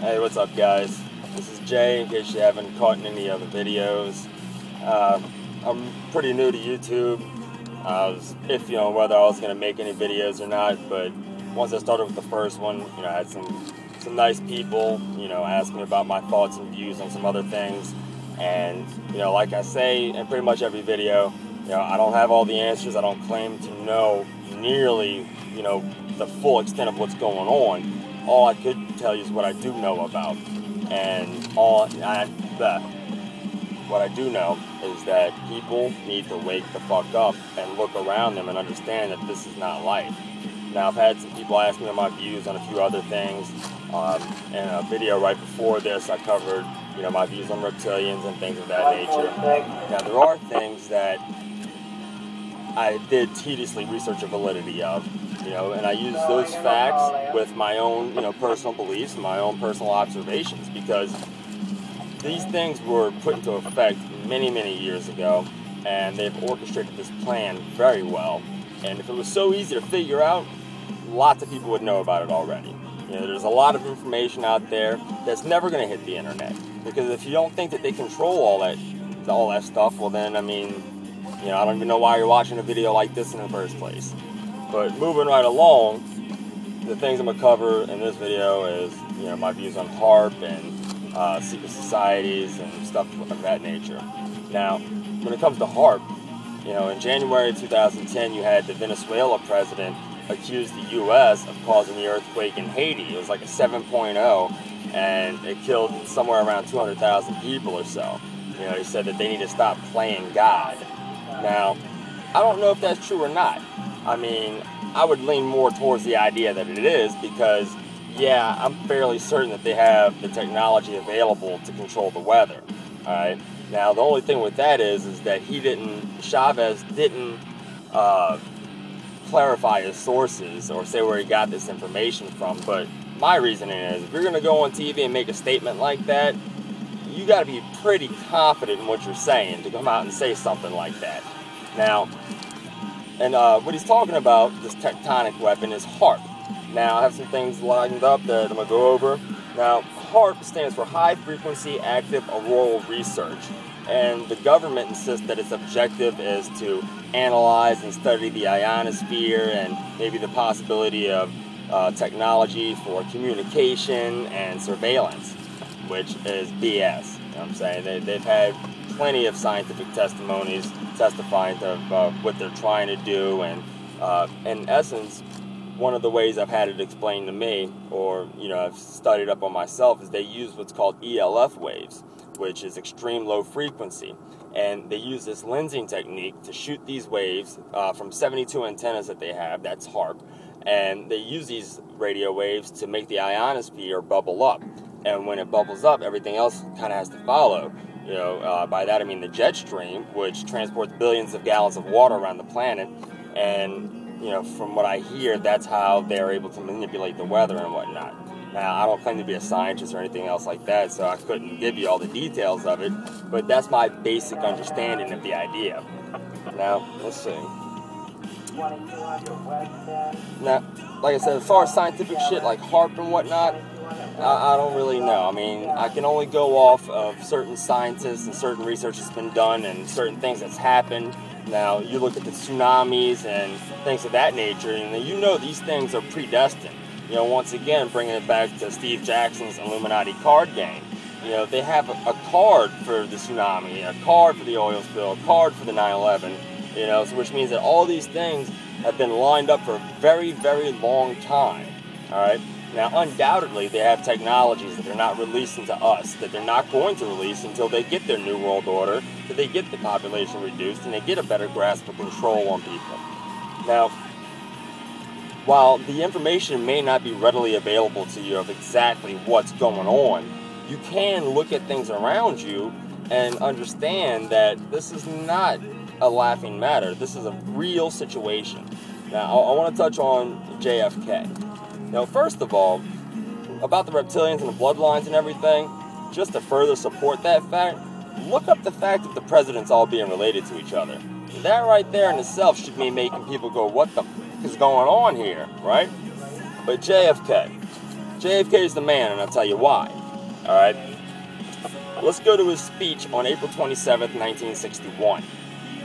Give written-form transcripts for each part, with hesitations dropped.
Hey, what's up, guys? This is Jay, in case you haven't caught any other videos. I'm pretty new to YouTube. I was iffy on whether I was going to make any videos or not, but once I started with the first one, I had some nice people, ask me about my thoughts and views on some other things. And, like I say in pretty much every video, I don't have all the answers. I don't claim to know nearly, the full extent of what's going on. All I could tell you is what I do know about. And what I do know is that people need to wake the fuck up and look around them and understand that this is not life. Now, I've had some people ask me my views on a few other things. In a video right before this, I covered, my views on reptilians and things of that nature. Now, there are things that I did tediously research the validity of, and I use those facts with my own, personal beliefs and my own personal observations, because these things were put into effect many, many years ago, and they've orchestrated this plan very well. And if it was so easy to figure out, lots of people would know about it already. There's a lot of information out there that's never going to hit the internet, because if you don't think that they control all that stuff, well then, I don't even know why you're watching a video like this in the first place. But moving right along, the things I'm going to cover in this video is, my views on HAARP and secret societies and stuff of that nature. Now, when it comes to HAARP, in January 2010, you had the Venezuela president accuse the U.S. of causing the earthquake in Haiti. It was like a 7.0, and it killed somewhere around 200,000 people or so. He said that they need to stop playing God. Now, I don't know if that's true or not. I would lean more towards the idea that it is, because, yeah, I'm fairly certain that they have the technology available to control the weather. All right. Now, the only thing with that is that Chavez didn't clarify his sources or say where he got this information from. But my reasoning is, if you're going to go on TV and make a statement like that, you got to be pretty confident in what you're saying to come out and say something like that. Now, and what he's talking about, this tectonic weapon, is HAARP. Now, I have some things lined up that I'm going to go over. Now, HAARP stands for High Frequency Active Auroral Research, and the government insists that its objective is to analyze and study the ionosphere and maybe the possibility of technology for communication and surveillance, which is BS. You know what I'm saying? They've had plenty of scientific testimonies testifying to what they're trying to do, and in essence, one of the ways I've had it explained to me, or I've studied up on myself, is they use what's called ELF waves, which is extreme low frequency, and they use this lensing technique to shoot these waves from 72 antennas that they have. That's HAARP, and they use these radio waves to make the ionosphere bubble up, and when it bubbles up, everything else kind of has to follow. By that I mean the jet stream, which transports billions of gallons of water around the planet, and from what I hear, that's how they're able to manipulate the weather and whatnot. Now, I don't claim to be a scientist or anything else like that, so I couldn't give you all the details of it, but that's my basic understanding of the idea. Now, let's see. Now, like I said, as far as scientific shit like HAARP and whatnot, I don't really know. I can only go off of certain scientists and certain research that's been done and certain things that's happened. Now, you look at the tsunamis and things of that nature, and these things are predestined. Once again, bringing it back to Steve Jackson's Illuminati card game. They have a card for the tsunami, a card for the oil spill, a card for the 9/11, so which means that all these things have been lined up for a very, very long time, all right? Now, undoubtedly, they have technologies that they're not releasing to us, that they're not going to release until they get their New World Order, that they get the population reduced, and they get a better grasp of control on people. Now, while the information may not be readily available to you of exactly what's going on, you can look at things around you and understand that this is not a laughing matter. This is a real situation. Now, I want to touch on JFK. Now, first of all, about the reptilians and the bloodlines and everything, just to further support that fact, look up the fact that the presidents all being related to each other. That right there in itself should be making people go, what the f*** is going on here, right? But JFK, JFK is the man, and I'll tell you why. Alright? Let's go to his speech on April 27th, 1961.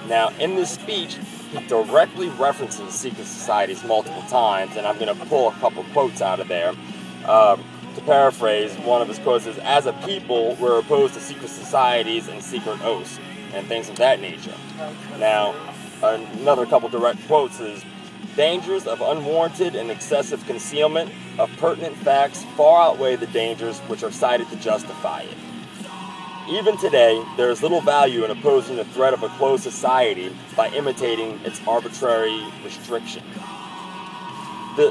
Now, in this speech, he directly references secret societies multiple times, and I'm going to pull a couple quotes out of there. To paraphrase, one of his quotes is, "As a people, we're opposed to secret societies and secret oaths," and things of that nature. Now, another couple direct quotes is, "Dangers of unwarranted and excessive concealment of pertinent facts far outweigh the dangers which are cited to justify it. Even today, there is little value in opposing the threat of a closed society by imitating its arbitrary restriction.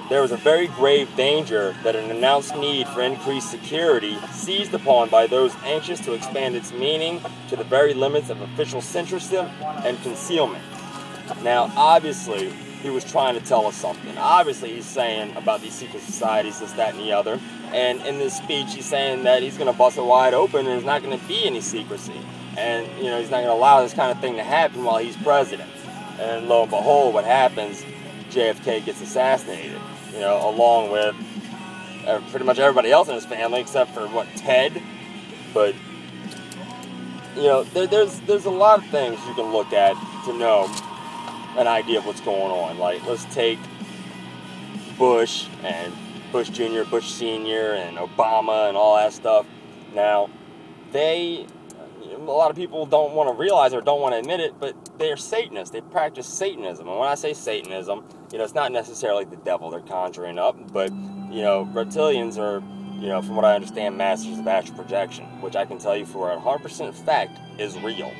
There is a very grave danger that an announced need for increased security, seized upon by those anxious to expand its meaning to the very limits of official censorship and concealment." Now, obviously, he was trying to tell us something. Obviously, he's saying about these secret societies, this, that, and the other. And in this speech, he's saying that he's going to bust it wide open and there's not going to be any secrecy. And, you know, he's not going to allow this kind of thing to happen while he's president. And lo and behold, what happens? JFK gets assassinated, you know, along with pretty much everybody else in his family except for, what, Ted? But, you know, there's a lot of things you can look at to know an idea of what's going on. Like, let's take Bush and Bush Jr., Bush Sr., and Obama and all that stuff. Now, a lot of people don't want to realize or don't want to admit it, but they are Satanists. They practice Satanism. And when I say Satanism, you know, it's not necessarily the devil they're conjuring up, but, you know, reptilians are, you know, from what I understand, masters of astral projection, which I can tell you for 100% fact is real.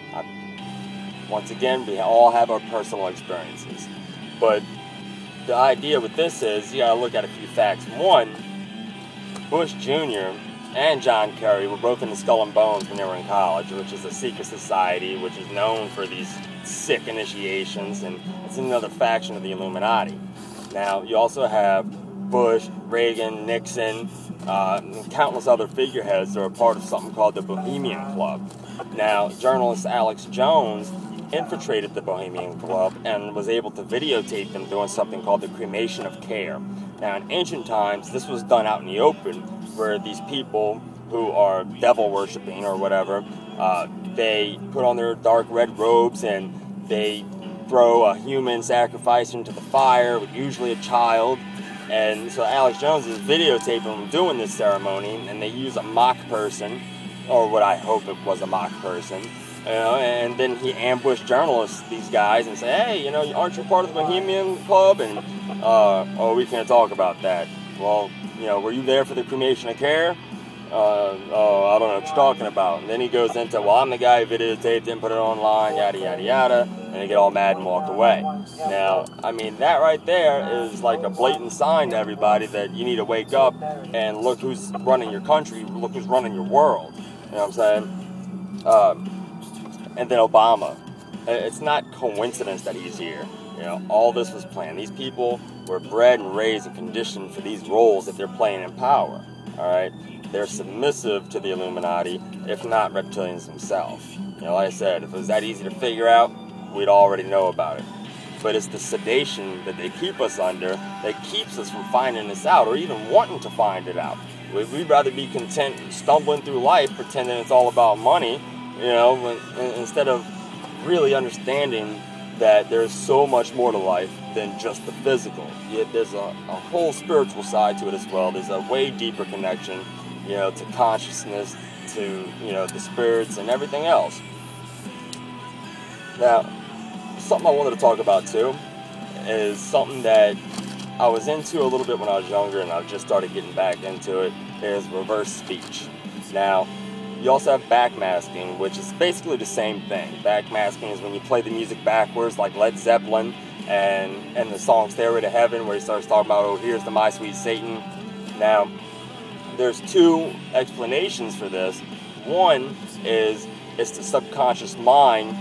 Once again, we all have our personal experiences. But the idea with this is, you gotta look at a few facts. One, Bush Jr. and John Kerry were both in the Skull and Bones when they were in college, which is a secret society which is known for these sick initiations, and it's another faction of the Illuminati. Now, you also have Bush, Reagan, Nixon, and countless other figureheads that are part of something called the Bohemian Club. Now, journalist Alex Jones infiltrated the Bohemian Club and was able to videotape them doing something called the cremation of care. Now, in ancient times, this was done out in the open, where these people who are devil worshipping or whatever, they put on their dark red robes and they throw a human sacrifice into the fire, usually a child. And so Alex Jones is videotaping them doing this ceremony, and they use a mock person, or what I hope it was a mock person. You know, and then he ambushed journalists, these guys, and said, "Hey, you know, aren't you part of the Bohemian Club?" And, "Oh, we can't talk about that." "Well, you know, were you there for the cremation of care?" "Oh, I don't know what you're talking about." And then he goes into, "Well, I'm the guy who videotaped it and put it online, yada, yada, yada," and they get all mad and walk away. Now, I mean, that right there is like a blatant sign to everybody that you need to wake up and look who's running your country, look who's running your world. You know what I'm saying? And then Obama. It's not coincidence that he's here. You know, all this was planned. These people were bred and raised and conditioned for these roles that they're playing in power. All right, they're submissive to the Illuminati, if not reptilians themselves. You know, like I said, if it was that easy to figure out, we'd already know about it. But it's the sedation that they keep us under that keeps us from finding this out, or even wanting to find it out. We'd rather be content stumbling through life, pretending it's all about money. You know, instead of really understanding that there's so much more to life than just the physical. Yet there's a whole spiritual side to it as well. There's a way deeper connection, you know, to consciousness, to, you know, the spirits and everything else. Now, something I wanted to talk about too is something that I was into a little bit when I was younger, and I just started getting back into it, is reverse speech. Now, you also have backmasking, which is basically the same thing. Backmasking is when you play the music backwards, like Led Zeppelin and the song Stairway to Heaven, where he starts talking about, "Oh, here's the My Sweet Satan." Now, there's two explanations for this. One is it's the subconscious mind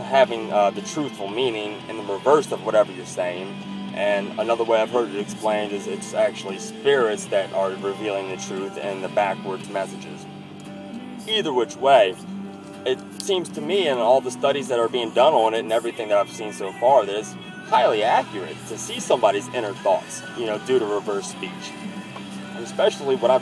having the truthful meaning in the reverse of whatever you're saying. And another way I've heard it explained is it's actually spirits that are revealing the truth in the backwards messages. Either which way, it seems to me, and all the studies that are being done on it and everything that I've seen so far, that it's highly accurate to see somebody's inner thoughts, you know, due to reverse speech. especially what I've